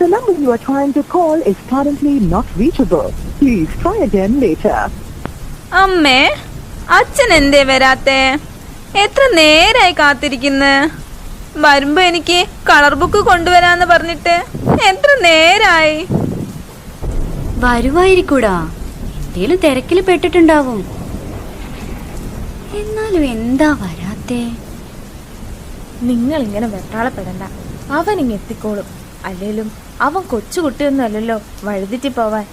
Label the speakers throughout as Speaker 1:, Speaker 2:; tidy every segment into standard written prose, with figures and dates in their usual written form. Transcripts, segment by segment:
Speaker 1: The number you are trying to call is currently not reachable. Please try again later.
Speaker 2: അമ്മേ, അച്ഛൻ എന്തേ വരാത്തെ? എത്ര നേരായി കാത്തിരിക്കുന്നു. വരുമ്പോ എനിക്ക് കളർ ബുക്ക് കൊണ്ടുവരാന്ന് പറഞ്ഞിട്ട് എത്ര നേരായി.
Speaker 3: വരുവായിരിക്കൂടാ, എന്തേലും തിരക്കില് പെട്ടിട്ടുണ്ടാവും. എന്നാലും എന്താ വരാത്തെ?
Speaker 4: നിങ്ങൾ ഇങ്ങനെ വെപ്രാളപ്പെടണ്ട, അവൻ ഇങ്ങ് എത്തിക്കോളും. അല്ലേലും അവൻ കൊച്ചുകുട്ടിയൊന്നും അല്ലല്ലോ വഴുതിറ്റി പോവാൻ.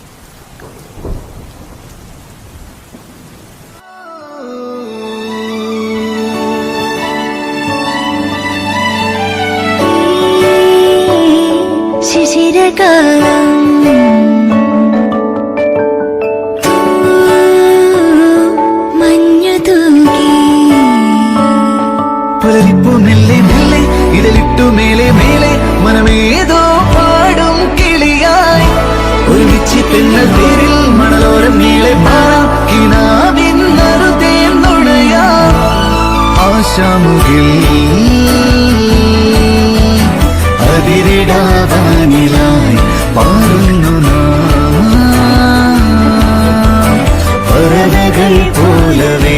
Speaker 3: ശിശിരകാലം മഞ്ഞു തൂകി
Speaker 5: പുലരിപ്പൂ മെല്ലെ മെല്ലെ ഇതലിട്ടു മേലെ മേലെ മനമേതോ പാടും കിളിയായി ഒരുമിച്ച് തെന്നൽ പേരിൽ മണലോരം നീളെ പാടാം കിനാവിന്നറുതേൻ നുണയാം ആശാമുകിൽ അതിരിടാവാനിലായി പാടുന്നു നാം പറവകൾ പോലവേ.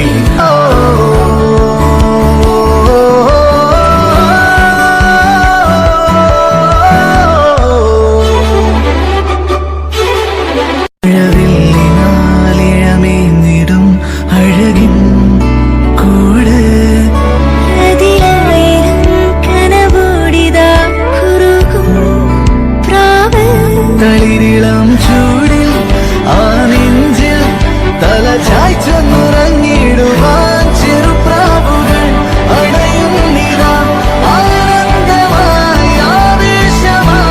Speaker 5: ിടും അഴകിൻ കൂട്
Speaker 3: കനവോടിതാ കുറുകും പ്രാവ്
Speaker 5: തളിരിളം ചൂടിൽ ആ നെഞ്ചിൽ തല ചായ്ച്ചൊന്നുറങ്ങിടുവാൻ ചെറുപ്രാവുകൾ അണയും നിതാ ആനന്ദമായി ആവേശമായി.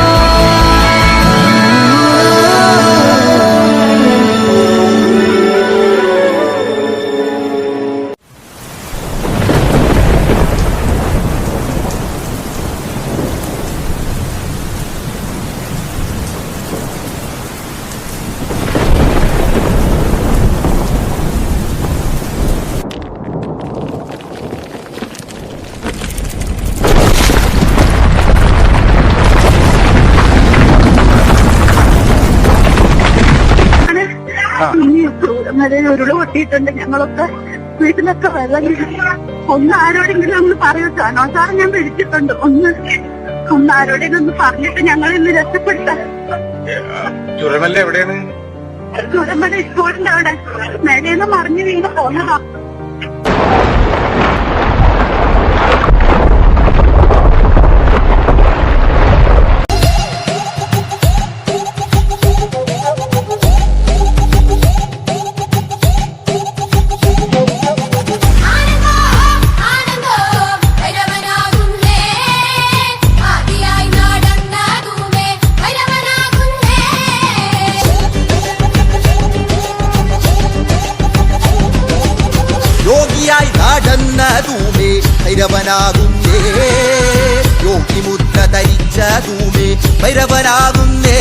Speaker 6: ഉരുള് പൊട്ടിയിട്ടുണ്ട്. ഞങ്ങളൊക്കെ വീട്ടിലൊക്കെ വെള്ളം ഒന്ന് ആരോടെങ്കിലും ഒന്ന് പറയൂട്ടാണോ സാർ? ഞാൻ വിളിച്ചിട്ടുണ്ട്. ഒന്ന് ആരോടെങ്കിലും ഒന്ന് പറഞ്ഞിട്ട് ഞങ്ങൾ ഇന്ന് രക്ഷപ്പെട്ട.
Speaker 7: ചുരമല്ല എവിടെയാണ്?
Speaker 6: ചുരമ്പല സ്കൂളിന്റെ അവിടെ മേലേന്ന് മറിഞ്ഞു വീണ് പോന്നതാ.
Speaker 8: യോഗിയായി നടന്നതുമേ ഭൈരവനാകുന്നേ, യോഗി മുദ്ര ധരിച്ചതുമേ ഭൈരവനാകുന്നേ.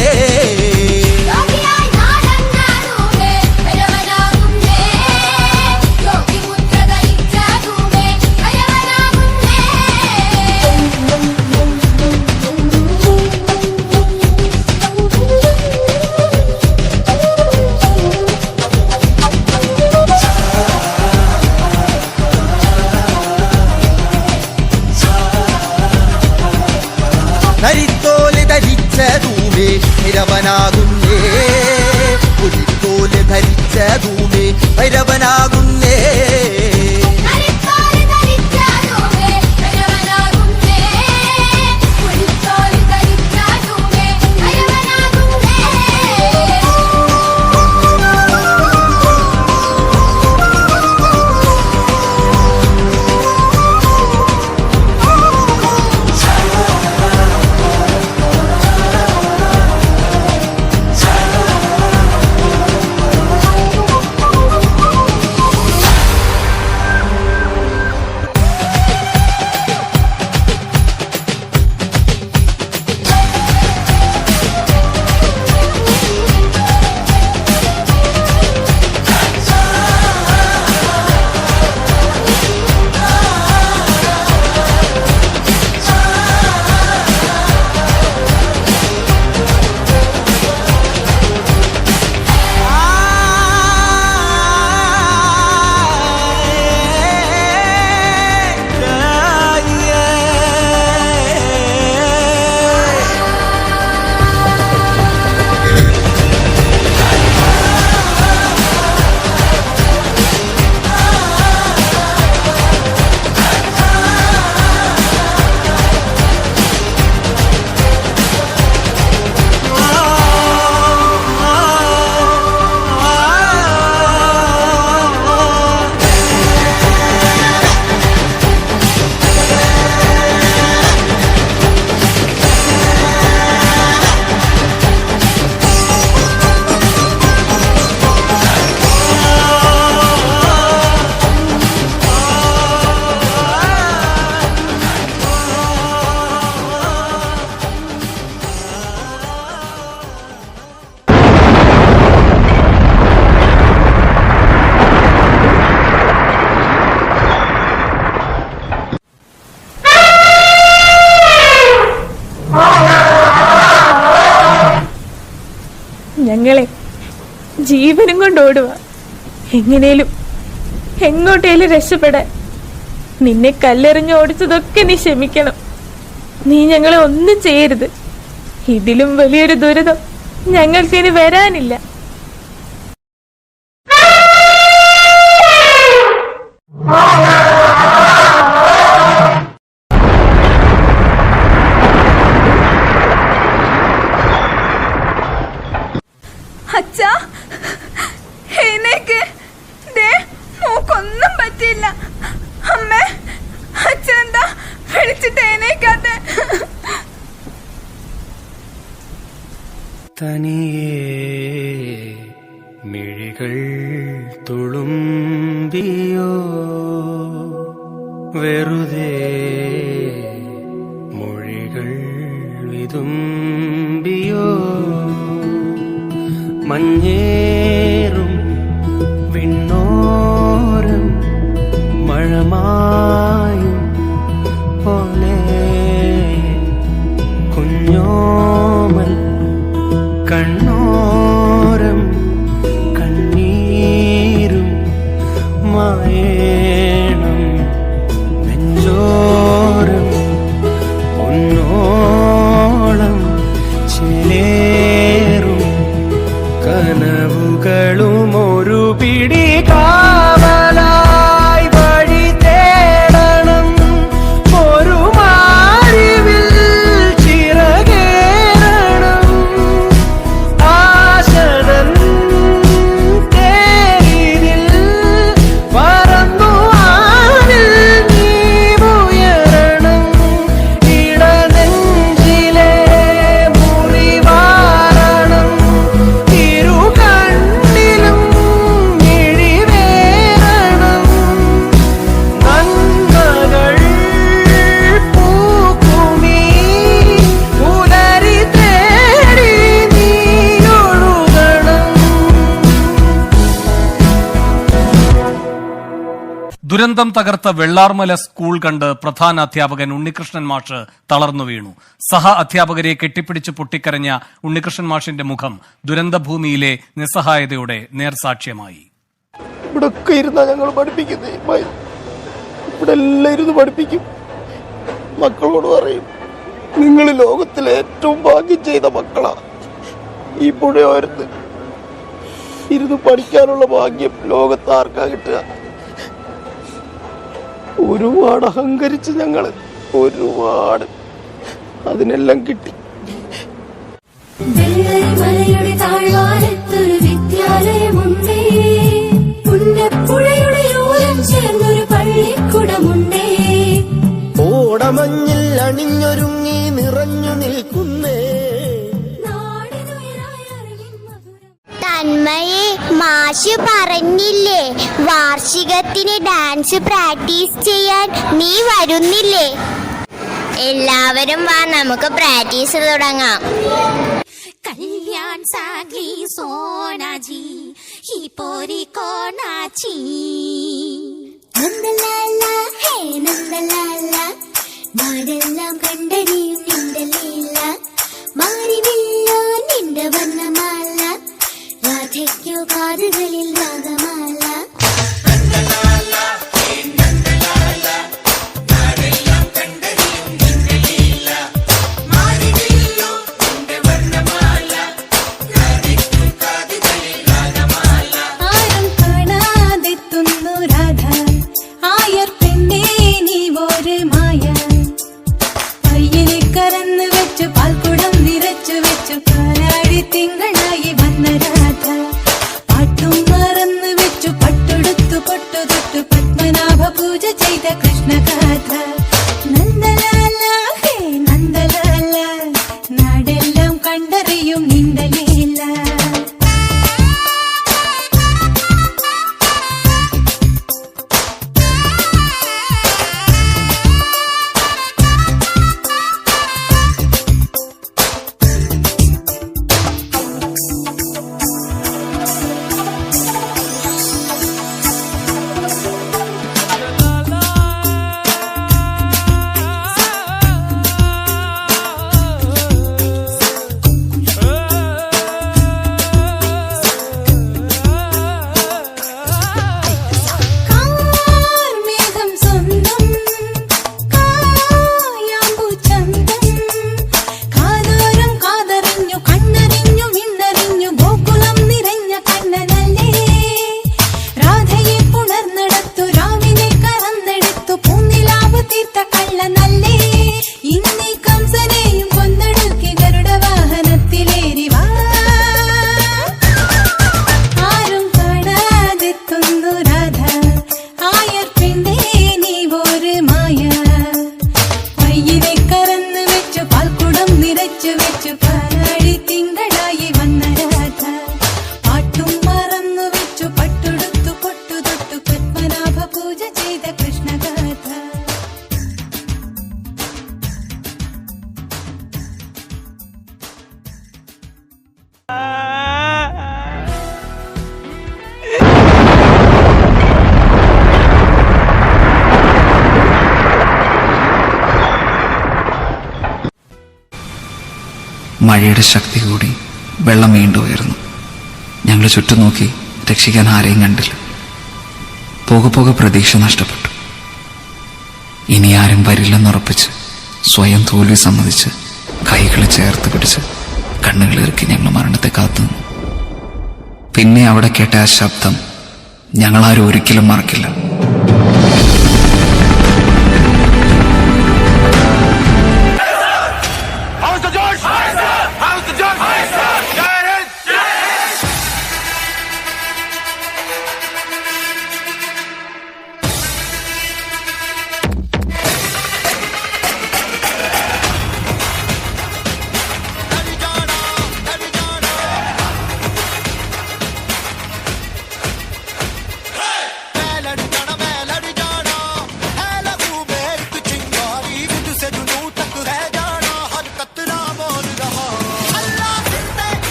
Speaker 8: ധരിത്തോല് ധരിച്ചതുമേ ഭൈരവനാകുന്നേ, പുലിത്തോല് ധരിച്ചതുമേ ഭൈരവനാകുന്നേ.
Speaker 4: ഞങ്ങളെ ജീവനും കൊണ്ട് ഓടുക, എങ്ങനേലും എങ്ങോട്ടേലും രക്ഷപ്പെടാൻ. നിന്നെ കല്ലെറിഞ്ഞ് ഓടിച്ചതൊക്കെ നീ ക്ഷമിക്കണം. നീ ഞങ്ങളെ ഒന്നും ചെയ്യരുത്. ഇതിലും വലിയൊരു ദുരിതം ഞങ്ങൾക്കിനി വരാനില്ല.
Speaker 2: അച്ഛാ, എഴുന്നേക്ക്. ദേ, മോക്കൊന്നും പറ്റിയില്ല. അമ്മേ, അച്ഛനെന്താ വിളിച്ചിട്ട് എഴുന്നേക്കാത്തെ?
Speaker 5: തനിയേ മിഴികൾ തുളുമ്പിയോ, വെറുതെ മൊഴികൾ വിതുമ്പിയോ, മഞ്ഞേറും വിണ്ണോരം മഴമായും പോലെ കുഞ്ഞോമൽ കണ്ണോരം കണ്ണീരും മായേണം നെഞ്ചോരം ഒന്നോളം ചേലേറും കനവുകളും ഒരു പിടി കാവലായി വഴി തേടണം, ഒരു മാറിവിൽ ചിറകേറണം, ആശനൻ തേരിൽ പറന്നു ആനിൽ നീ ഉയരണം, ഇടനെഞ്ചിലെ മുറിവാരണം, ഇരു കണ്ണിലും മിഴിവേറണം, നന്മകൾ പൂക്കുമീ പുലരി തേടി നീ ഒഴുകണം.
Speaker 9: ദുരന്തം തകർത്ത വെള്ളാർമല സ്കൂൾ കണ്ട് പ്രധാന അധ്യാപകൻ ഉണ്ണികൃഷ്ണൻ മാഷ് തളർന്നു വീണു. സഹ അധ്യാപകരെ കെട്ടിപ്പിടിച്ച് പൊട്ടിക്കരഞ്ഞ ഉണ്ണികൃഷ്ണൻ മാഷിന്റെ മുഖം ദുരന്തഭൂമിയിലെ നിസ്സഹായതയുടെ നേർസാക്ഷ്യമായി.
Speaker 10: ഇവിടൊക്കെ ഇരുന്നാ ഞങ്ങൾ പഠിപ്പിക്കുന്നത്, ഇവിടെ എല്ലാം ഇരുന്ന് പഠിപ്പിക്കും. മക്കളോട് പറയും, നിങ്ങൾ ലോകത്തിലെ ഏറ്റവും ഭാഗ്യം ചെയ്ത മക്കളാ. ഈ പുഴയോരത്ത് ഇരുന്ന് പഠിക്കാനുള്ള ഭാഗ്യം ലോകത്ത് ആർക്കാ കിട്ടുക? ഒരുപാട് അഹങ്കരിച്ച് ഞങ്ങള്, ഒരുപാട്. അതിനെല്ലാം കിട്ടി.
Speaker 3: വെള്ളരിമലയുടെ താഴ്വാരത്തൊരു വിദ്യാലയമുണ്ടേ, പുന്നപ്പുഴയുടെ ഓരം ചേർന്നൊരു പള്ളിക്കുടമുണ്ടേ,
Speaker 10: ഓടമഞ്ഞിൽ അണിഞ്ഞൊരുങ്ങി നിറഞ്ഞു നിൽക്കുന്നേ.
Speaker 3: തന്മയെ മാഷ് പറഞ്ഞില്ലേ വാർഷികത്തിന് ഡാൻസ് പ്രാക്ടീസ് ചെയ്യാൻ നീ വരുന്നില്ലേ? എല്ലാവരും വാ, നമുക്ക് പ്രാക്ടീസ് തുടങ്ങാം. കല്യാൺ സാഗി സോനാജി ഹി പോരി കോനാച്ചി നന്ദലാല ഹേ നന്ദലാല, നാടെല്ലാം കണ്ടറിയും നിന്റെ ലീല, മാറിവില്ലോ നിന്റെ വർണ്ണമാല, രാധയ്ക്കോ കാതുകളിൽ രാഗമാല. ആരും കാണാതെത്തുന്നു രാധ, ആയർ പെണ്ണേ നീ ഒരു മായ, കയ്യിലെ കറന്ന് വെച്ചു പാൽക്കുടം നിറച്ചു വെച്ചു കാലാടി തിങ്കളായി വന്ന രാധ, പാട്ടും പാലാഴി തിങ്കളായി വന്ന രാധ പാട്ടും മറന്നു വെച്ചു പട്ടുടുത്തു പൊട്ടു തൊട്ടു പത്മനാഭ പൂജ ചെയ്ത കൃഷ്ണഗാഥ.
Speaker 11: മഴയുടെ ശക്തി കൂടി വെള്ളം വീണ്ടും ഉയർന്നു. ഞങ്ങൾ ചുറ്റും നോക്കി രക്ഷിക്കാൻ ആരെയും കണ്ടില്ല. പോകെ പോകെ പ്രതീക്ഷ നഷ്ടപ്പെട്ടു. ഇനി ആരും വരില്ലെന്നുറപ്പിച്ച് സ്വയം തോൽവി സമ്മതിച്ച് കൈകളെ ചേർത്ത് പിടിച്ച് കണ്ണുകളിറക്കി ഞങ്ങൾ മരണത്തെ കാത്തുനിന്നു. പിന്നെ അവിടെ കേട്ട ആ ശബ്ദം ഞങ്ങളാരും ഒരിക്കലും മറക്കില്ല.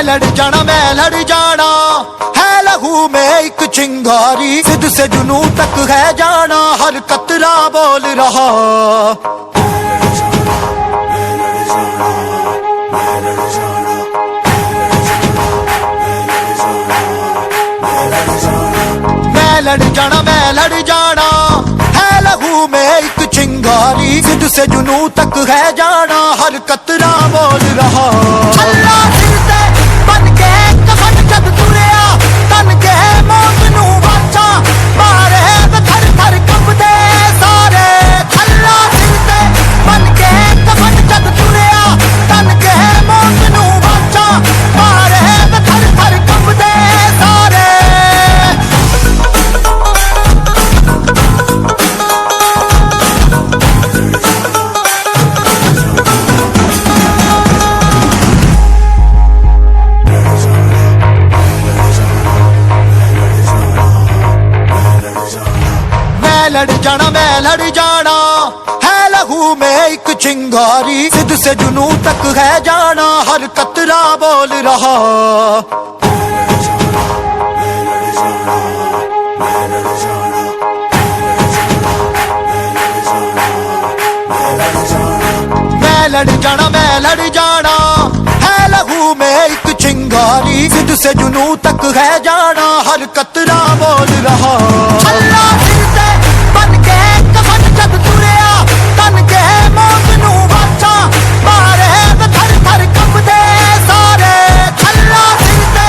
Speaker 8: लड़ जाना मैं लड़ जाना है लहू में एक चिंगारी सिद्ध से जुनू तक है जाना हर कतरा बोल रहा मैं लड़ जाना है लहू में एक चिंगारी सिद्ध से जुनू तक है जाना हर कतरा बोल रहा अल्लाह सिर ते बन के कफन जब तुरिया तन के मौत नू वाचा मारे थर थर कंबदे सारे अल्लाह सिर ते बन के कफन जब तुरिया तन के मौत नू वाचा मारे थर थर कंबदे सारे मैं लड़ जाना है लहू में एक चिंगारी सिद्ध से जुनू तक है जाना हर कतरा बोल रहा मैं लड़ जाना है लहू में एक चिंगारी सिद्ध से जुनू तक है जाना हर कतरा बोल रहा अल्लाह सिर ते बन के कफन जब तुरिया तन के मौत नू वाचा मारे थर थर कंबदे सारे अल्लाह सिर ते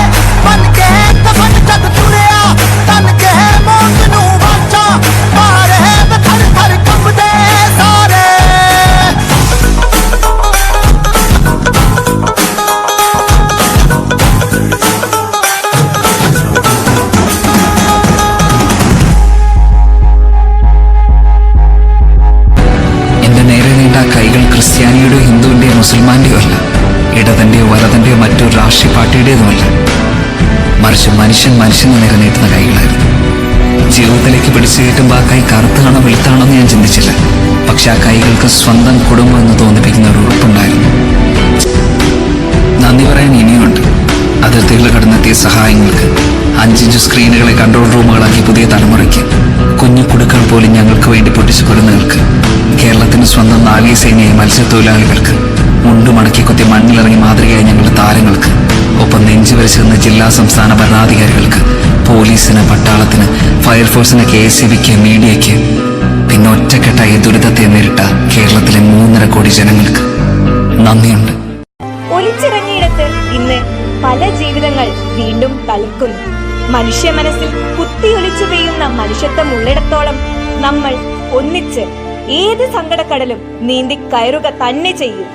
Speaker 8: बन के कफन जब तुरिया तन के मौत नू वाचा मारे थर थर कंबदे सारे
Speaker 11: കൈകൾ ക്രിസ്ത്യാനിയുടെയോ ഹിന്ദുവിന്റെയോ മുസൽമാന്റെയോ അല്ല, ഇടതന്റെയോ വലതന്റെയോ മറ്റൊരു രാഷ്ട്രീയ പാർട്ടിയുടേതുമല്ല, മറിച്ച് മനുഷ്യന് നേരെ നീട്ടുന്ന കൈകളായിരുന്നു. ജീവിതത്തിലേക്ക് പിടിച്ചു കയറ്റുമ്പോൾ ആ കൈ കറുത്താണോ വെളുത്താണോ എന്ന് ഞാൻ ചിന്തിച്ചില്ല. പക്ഷെ ആ കൈകൾക്ക് സ്വന്തം കുടുംബം എന്ന് തോന്നിപ്പിക്കുന്ന ഒരു ഉറപ്പുണ്ടായിരുന്നു. നന്ദി പറയാൻ ഇനിയുണ്ട്. അതിർത്തികൾ കടന്നെത്തിയ സഹായങ്ങൾക്ക്, 5 ഇഞ്ച് സ്ക്രീനുകളെ കൺട്രോൾ റൂമുകളാക്കി പുതിയ തലമുറയ്ക്ക്, കുഞ്ഞു കുടുക്കൾ പോലും ഞങ്ങൾക്ക് വേണ്ടി പൊട്ടിച്ചു കൊടുന്നവർക്ക്, കേരളത്തിന് സ്വന്തം നാവികസേനയായ മത്സ്യത്തൊഴിലാളികൾക്ക്, മുണ്ടുമടക്കി കുത്തി മണ്ണിലിറങ്ങി മാതൃകയായ ഞങ്ങളുടെ താരങ്ങൾക്ക്, ഒപ്പം നെഞ്ചു വരച്ചു നിന്ന ജില്ലാ സംസ്ഥാന ഭരണാധികാരികൾക്ക്, പോലീസിന്, പട്ടാളത്തിന്, ഫയർഫോഴ്സിന്, KSCBക്ക്, മീഡിയയ്ക്ക്, പിന്നെ ഒറ്റക്കെട്ടായി ദുരിതത്തെ നേരിട്ട കേരളത്തിലെ 3.5 കോടി ജനങ്ങൾക്ക് നന്ദിയുണ്ട്.
Speaker 12: ഒലിച്ചിറങ്ങിയിടത്ത് ഇന്ന് പല ജീവിതങ്ങൾ വീണ്ടും തളിക്കുന്നു. മനുഷ്യ മനസ്സിൽ കുത്തിയൊലിച്ചു പെയ്യുന്ന മനുഷ്യത്വം ഉള്ളിടത്തോളം നമ്മൾ ഒന്നിച്ച് ഏത് സങ്കടക്കടലും നീന്തി കയറുക തന്നെ ചെയ്യും.